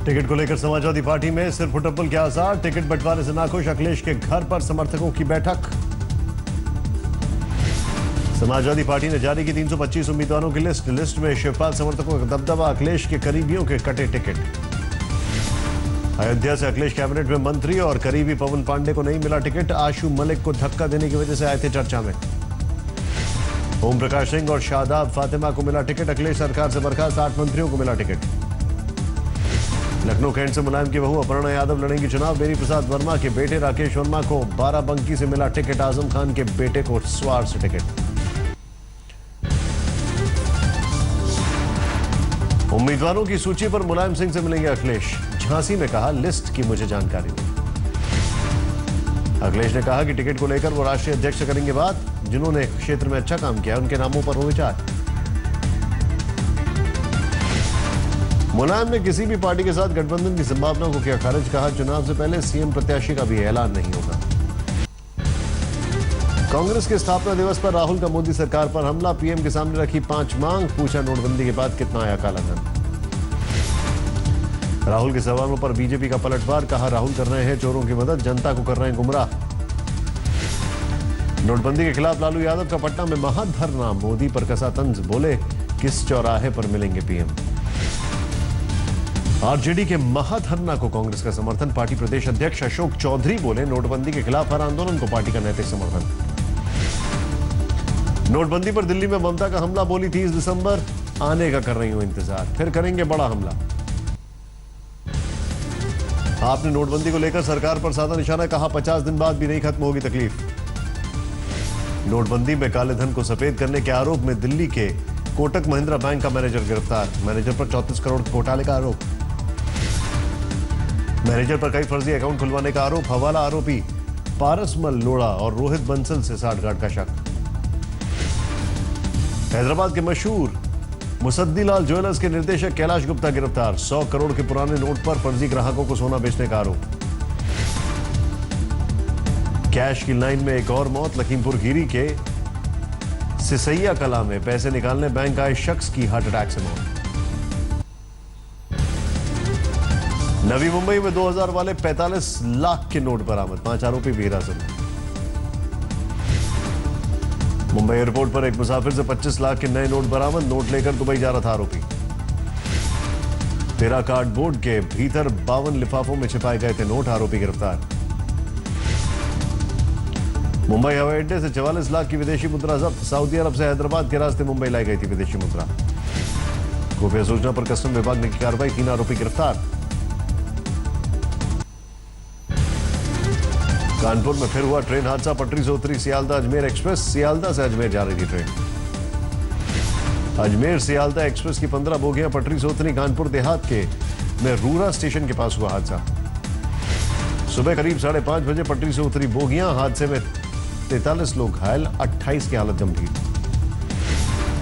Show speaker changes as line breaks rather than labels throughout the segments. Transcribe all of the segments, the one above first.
Ticket को लेकर Samajwadi party में सिर फुटप्पल के आसार। टिकट बंटवारे से नाखुश अखिलेश के घर पर समर्थकों की बैठक। समाजवादी पार्टी ने जारी की 325 उम्मीदवारों की लिस्ट में शिवपाल समर्थकों का दबदबा। अखिलेश के करीबियों के कटे टिकट। अयोध्या से अखिलेश कैबिनेट में मंत्री और करीबी पवन पांडे को नहीं मिला टिकट। आशु मलिक को धक्का देने की वजह से आए थे चर्चा में। ओम प्रकाश सिंह और शादाब फातिमा को मिला टिकट। अखिलेश सरकार से बर्खास्त 8 मंत्रियों को मिला टिकट। लखनऊ कैंट से मुलायम की बहू अपर्णा यादव लड़ेंगी चुनाव। बेनी प्रसाद वर्मा के बेटे राकेश वर्मा को बाराबंकी से मिला टिकट। आजम खान के बेटे को स्वार से टिकट। उम्मीदवारों की सूची पर मुलायम सिंह से मिलेंगे अखिलेश। झांसी में कहा लिस्ट की मुझे जानकारी नहीं। अखिलेश ने कहा कि टिकट को लेकर वो राष्ट्रीय अध्यक्ष से करेंगे बात। जिन्होंने क्षेत्र में अच्छा काम किया उनके नामों पर हो विचार। मुलायम ने किसी भी पार्टी के साथ गठबंधन की संभावना को किया खारिज। कहा चुनाव से पहले सीएम प्रत्याशी का भी ऐलान नहीं होगा। कांग्रेस के स्थापना दिवस पर राहुल का मोदी सरकार पर हमला। पीएम के सामने रखी 5 मांग। पूछा नोटबंदी के बाद कितना आया काला धन। राहुल के सवालों पर बीजेपी का पलटवार। कहा राहुल कर रहे हैं चोरों की मदद, जनता को कर रहे हैं गुमराह। नोटबंदी के खिलाफ लालू यादव का पटना में महाधरना। मोदी पर कसा तंज। बोले किस चौराहे पर मिलेंगे पीएम। आरजेडी के महाधरना को कांग्रेस का समर्थन। पार्टी प्रदेश अध्यक्ष अशोक चौधरी बोले नोटबंदी के खिलाफ हर आंदोलन को पार्टी का नैतिक समर्थन। नोटबंदी पर दिल्ली में ममता का हमला। बोली 30 दिसंबर आने का कर रही हूं इंतजार, फिर करेंगे बड़ा हमला। आपने नोटबंदी को लेकर सरकार पर साधा निशाना। कहा 50 दिन बाद भी नहीं खत्म होगी तकलीफ। नोटबंदी में काले धन को सफेद करने के आरोप में दिल्ली के कोटक महिंद्रा बैंक का मैनेजर गिरफ्तार। मैनेजर पर 34 करोड़ घोटाले का आरोप। मैनेजर पर कई फर्जी अकाउंट खुलवाने का आरोप। हवाला आरोपी पारसमल लोढ़ा और रोहित बंसल से साठगांठ का शक। हैदराबाद के मशहूर मुसद्दीलाल ज्वेलर्स के निदेशक कैलाश गुप्ता गिरफ्तार। 100 करोड़ के पुराने नोट पर फर्जी ग्राहकों को सोना बेचने का आरोप। कैश की लाइन में एक और मौत। लखीमपुर खीरी के सिसैया कला में पैसे निकालने बैंक आए शख्स की हार्ट अटैक से मौत। नवी मुंबई में 2000 वाले 45 लाख के नोट बरामद। 5 आरोपी भी हिरासत में। मुंबई एयरपोर्ट पर एक मुसाफिर से 25 लाख के नए नोट बरामद। नोट लेकर दुबई जा रहा था आरोपी। 13 कार्डबोर्ड के भीतर 52 लिफाफों में छिपाए गए थे नोट। आरोपी गिरफ्तार। मुंबई हवाई अड्डे से 44 लाख की विदेशी मुद्रा जब्त। सऊदी अरब से हैदराबाद के रास्ते मुंबई लाई गई थी विदेशी मुद्रा। खुफिया सूचना पर कस्टम विभाग ने की कार्रवाई। 3 आरोपी गिरफ्तार। कानपुर में फिर हुआ ट्रेन हादसा। पटरी से उतरी सियालदा अजमेर एक्सप्रेस। सियालदा से अजमेर जा रही थी ट्रेन। अजमेर सियालदा एक्सप्रेस की 15 बोगियां पटरी से उतरी। कानपुर देहात के में रूरा स्टेशन के पास हुआ हादसा। सुबह करीब 5:30 बजे पटरी से उतरी बोगियां। हादसे में 43 लोग घायल, 28 की हालत गंभीर।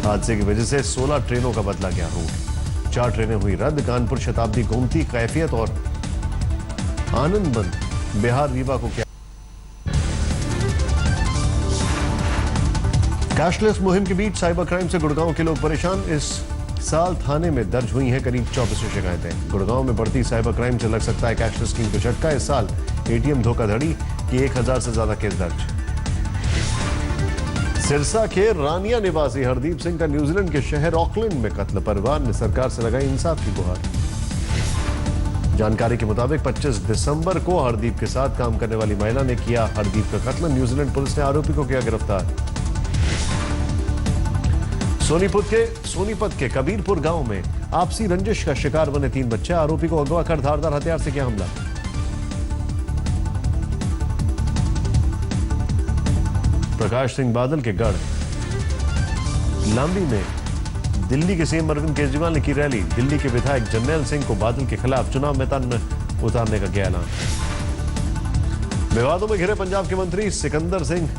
हादसे की वजह से 16 ट्रेनों का बदला गया रूट। 4 ट्रेनें हुई रद्द। कानपुर शताब्दी, गोमती, कैफियत और आनंद बंद बिहार रीवा को क्या। कैशलेस मुहिम के बीच साइबर क्राइम से गुड़गांव के लोग परेशान। इस साल थाने में दर्ज हुई हैं करीब 2400 शिकायतें। गुड़गांव में बढ़ती साइबर क्राइम से लग सकता है कैशलेस स्कीम को झटका। इस साल एटीएम धोखाधड़ी की 1000 से ज्यादा केस दर्ज। सिरसा के रानिया निवासी हरदीप सिंह का न्यूजीलैंड के शहर ऑकलैंड में कत्ल। परिवार ने सरकार से लगाई इंसाफ की गुहार। जानकारी के मुताबिक 25 दिसंबर को हरदीप के साथ काम करने वाली महिला ने किया हरदीप का कत्ल। न्यूजीलैंड पुलिस ने आरोपी को किया गिरफ्तार। सोनीपत के कबीरपुर गांव में आपसी रंजिश का शिकार बने 3 बच्चे। आरोपी को अगवा कर धारदार हथियार से किया हमला। प्रकाश सिंह बादल के गढ़ लांबी में दिल्ली के सीएम अरविंद केजरीवाल ने की रैली। दिल्ली के विधायक जरनैल सिंह को बादल के खिलाफ चुनाव मैदान में उतारने का किया ऐलान। विवादों में घिरे पंजाब के मंत्री सिकंदर सिंह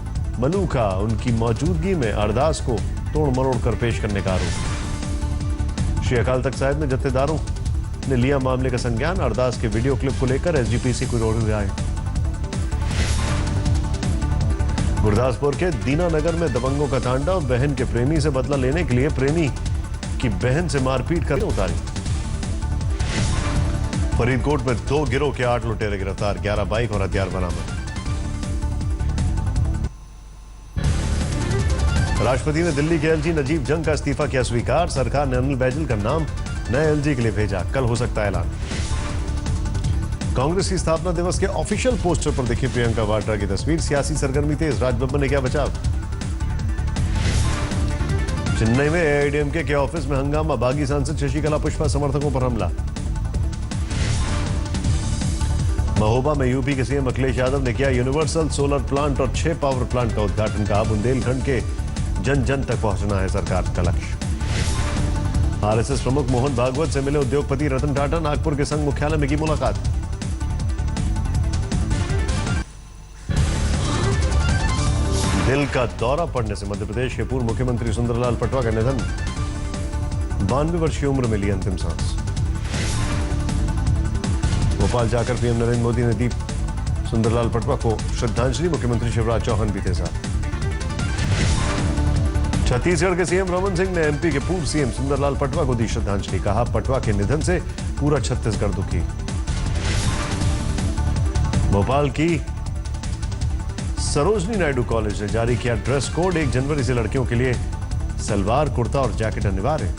मलूका, उनकी मौजूदगी में अरदास को तोड़ मरोड़ कर पेश करने का आरोप। श्री अकाल तख्त साहिब में जत्थेदारों ने लिया मामले का संज्ञान। अरदास के वीडियो क्लिप को लेकर एसजीपीसी को रोक दिया है। गुरदासपुर के दीनानगर में दबंगों का तांडव। बहन के प्रेमी से बदला लेने के लिए प्रेमी की बहन से मारपीट कर उतारी। फरीदकोट में 2 गिरोह के 8 लुटेरे गिरफ्तार, 11 बाइक और हथियार बरामद। राष्ट्रपति ने दिल्ली के एलजी नजीब जंग का इस्तीफा किया स्वीकार, सरकार ने अनिल बैजल का नाम नए एलजी के लिए भेजा, कल हो सकता है ऐलान। कांग्रेस की स्थापना दिवस के ऑफिशियल पोस्टर पर देखी प्रियंका वाड्रा की तस्वीर, सियासी सरगर्मी तेज, राजबब्बर ने किया बचाव। चेन्नई में एआईएडीएमके के ऑफिस में हंगामा, बागी सांसद शशिकला पुष्पा समर्थकों पर हमला। महोबा में यूपी के सीएम अखिलेश यादव ने किया यूनिवर्सल सोलर प्लांट और 6 पावर प्लांट का उद्घाटन, कहा बुंदेलखंड के जन जन तक पहुंचना है सरकार का लक्ष्य। आरएसएस प्रमुख मोहन भागवत से मिले उद्योगपति रतन टाटा, नागपुर के संघ मुख्यालय में की मुलाकात। दिल का दौरा पड़ने से मध्य प्रदेश के पूर्व मुख्यमंत्री सुंदरलाल पटवा का निधन, 92 वर्षीय उम्र में ली अंतिम सांस। भोपाल जाकर पीएम नरेंद्र मोदी ने दी सुंदरलाल पटवा को श्रद्धांजलि, मुख्यमंत्री शिवराज चौहान भी थे साथ। छत्तीसगढ़ के सीएम रमन सिंह ने एमपी के पूर्व सीएम सुंदरलाल पटवा को दी श्रद्धांजलि, कहा पटवा के निधन से पूरा छत्तीसगढ़ दुखी। भोपाल की सरोजनी नायडू कॉलेज ने जारी किया ड्रेस कोड, 1 जनवरी से लड़कियों के लिए सलवार कुर्ता और जैकेट अनिवार्य।